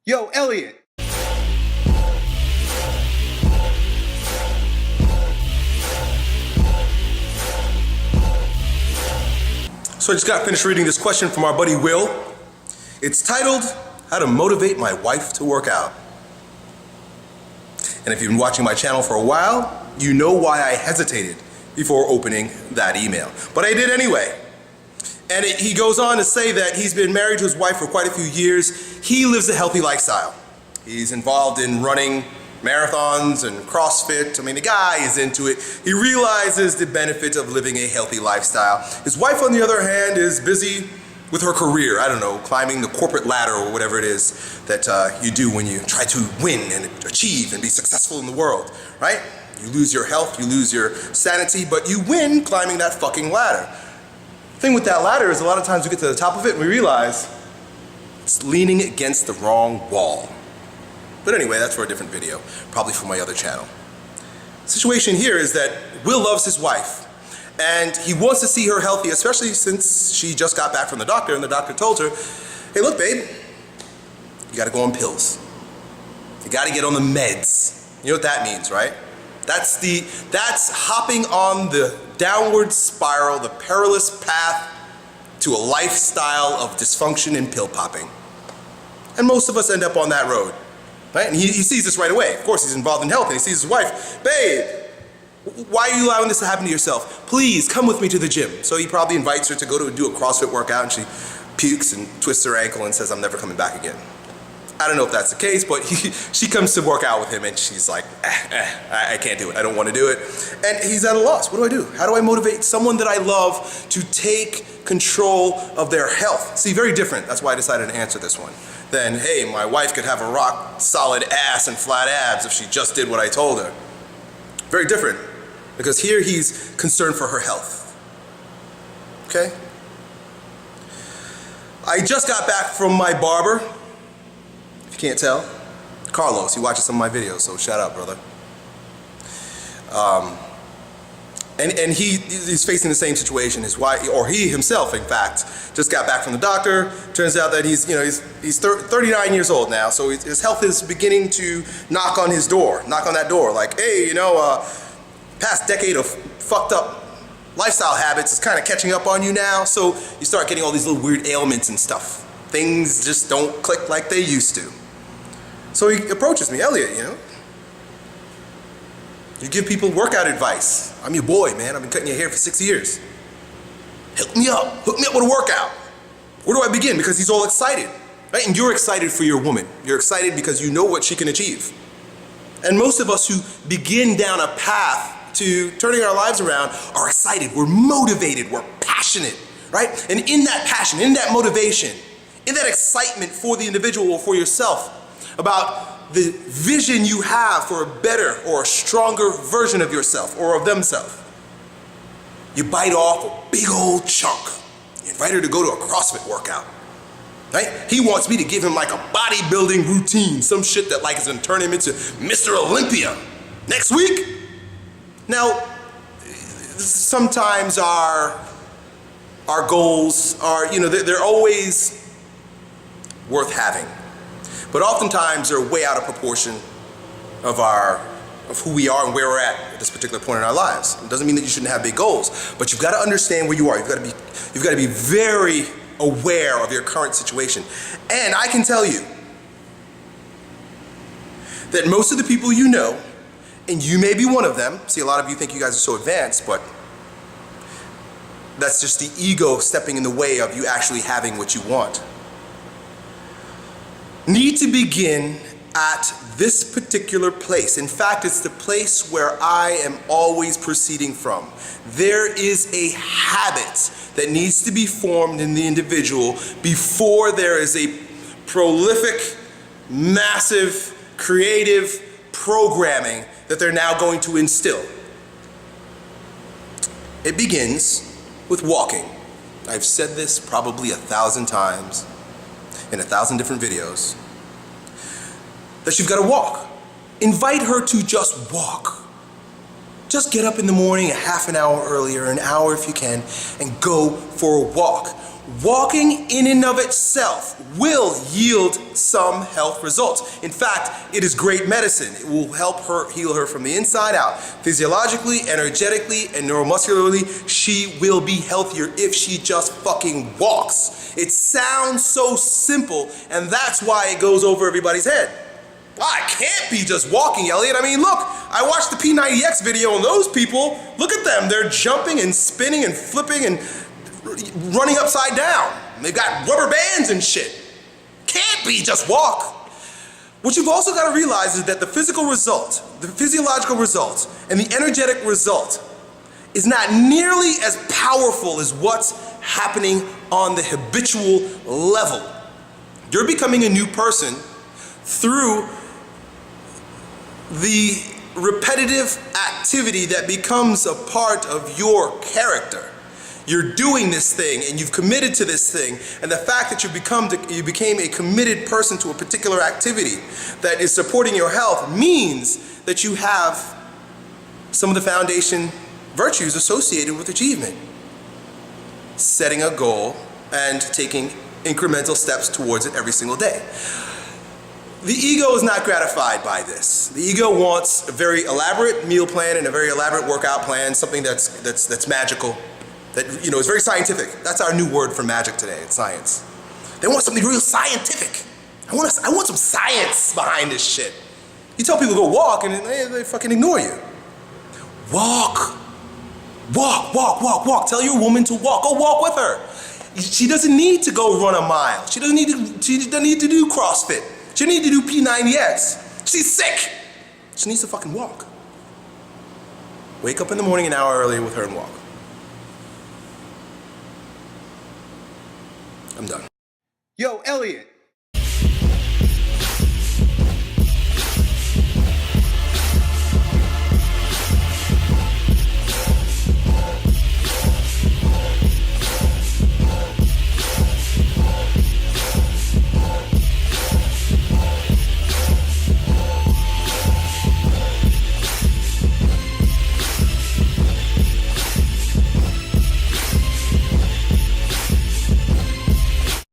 Yo, Elliot. So I just got finished reading this question from our buddy Will. It's titled, How to Motivate My Wife to Work Out. And if you've been watching my channel for a while, you know why I hesitated before opening that email. But I did anyway. And he goes on to say that he's been married to his wife for quite a few years. He lives a healthy lifestyle. He's involved in running marathons and CrossFit. I mean, the guy is into it. He realizes the benefit of living a healthy lifestyle. His wife, on the other hand, is busy with her career. I don't know, climbing the corporate ladder or whatever it is that you do when you try to win and achieve and be successful in the world, right? You lose your health, you lose your sanity, but you win climbing that fucking ladder. The thing with that ladder is a lot of times we get to the top of it and we realize it's leaning against the wrong wall. But anyway, that's for a different video, probably for my other channel. The situation here is that Will loves his wife and he wants to see her healthy, especially since she just got back from the doctor and the doctor told her, hey look babe, you gotta go on pills. You gotta get on the meds. You know what that means, right? That's hopping on the downward spiral, the perilous path to a lifestyle of dysfunction and pill popping. And most of us end up on that road, right? And he sees this right away. Of course, he's involved in health and he sees his wife, babe, why are you allowing this to happen to yourself? Please come with me to the gym. So he probably invites her to go to do a CrossFit workout and she pukes and twists her ankle and says, I'm never coming back again. I don't know if that's the case, but she comes to work out with him and she's like, I can't do it. I don't want to do it. And he's at a loss. What do? How do I motivate someone that I love to take control of their health? See, very different. That's why I decided to answer this one. Then, hey, my wife could have a rock solid ass and flat abs if she just did what I told her. Very different, because here he's concerned for her health. Okay? I just got back from my barber. If you can't tell, Carlos, he watches some of my videos, so shout out, brother. And he's facing the same situation. His wife, or he himself, in fact, just got back from the doctor. Turns out that he's 39 years old now, so his health is beginning to knock on that door, like, hey, past decade of fucked up lifestyle habits is kind of catching up on you now, so you start getting all these little weird ailments and stuff. Things just don't click like they used to. So he approaches me, Elliot, you give people workout advice. I'm your boy, man. I've been cutting your hair for 6 years. Help me up. Hook me up with a workout. Where do I begin? Because he's all excited, right? And you're excited for your woman. You're excited because you know what she can achieve. And most of us who begin down a path to turning our lives around are excited. We're motivated. We're passionate, right? And in that passion, in that motivation, in that excitement for the individual or for yourself about the vision you have for a better or a stronger version of yourself or of themselves, you bite off a big old chunk. You invite her to go to a CrossFit workout, right? He wants me to give him like a bodybuilding routine, some shit that like is gonna turn him into Mr. Olympia next week. Now, sometimes our goals are, they're always worth having, but oftentimes they're way out of proportion of who we are and where we're at this particular point in our lives. It doesn't mean that you shouldn't have big goals, but you've got to understand where you are. You've got to be very aware of your current situation. And I can tell you that most of the people you know, and you may be one of them, see, a lot of you think you guys are so advanced, but that's just the ego stepping in the way of you actually having what you want, need to begin at this particular place. In fact, it's the place where I am always proceeding from. There is a habit that needs to be formed in the individual before there is a prolific, massive, creative programming that they're now going to instill. It begins with walking. I've said this probably 1,000 times in 1,000 different videos, that you've got to walk. Invite her to just walk. Just get up in the morning a half an hour earlier, an hour if you can, and go for a walk. Walking in and of itself will yield some health results. In fact, it is great medicine. It will help her heal her from the inside out. Physiologically, energetically, and neuromuscularly, she will be healthier if she just fucking walks. It sounds so simple, and that's why it goes over everybody's head. Well, it can't be just walking, Elliot. I mean, look, I watched the P90X video, and those people, look at them. They're jumping and spinning and flipping and running upside down. They've got rubber bands and shit. Can't be just walk. What you've also got to realize is that the physical result, the physiological result, and the energetic result is not nearly as powerful as what's happening on the habitual level. You're becoming a new person through the repetitive activity that becomes a part of your character. You're doing this thing and you've committed to this thing, and the fact that you became a committed person to a particular activity that is supporting your health means that you have some of the foundation virtues associated with achievement. Setting a goal and taking incremental steps towards it every single day. The ego is not gratified by this. The ego wants a very elaborate meal plan and a very elaborate workout plan, something that's magical, that is very scientific. That's our new word for magic today. It's science. They want something real scientific. I want some science behind this shit. You tell people to go walk and they fucking ignore you. Walk. Walk, walk, walk, walk. Tell your woman to walk. Go walk with her. She doesn't need to go run a mile. She doesn't need to do CrossFit. She doesn't need to do P90X. She's sick. She needs to fucking walk. Wake up in the morning an hour earlier with her and walk. I'm done. Yo, Elliot.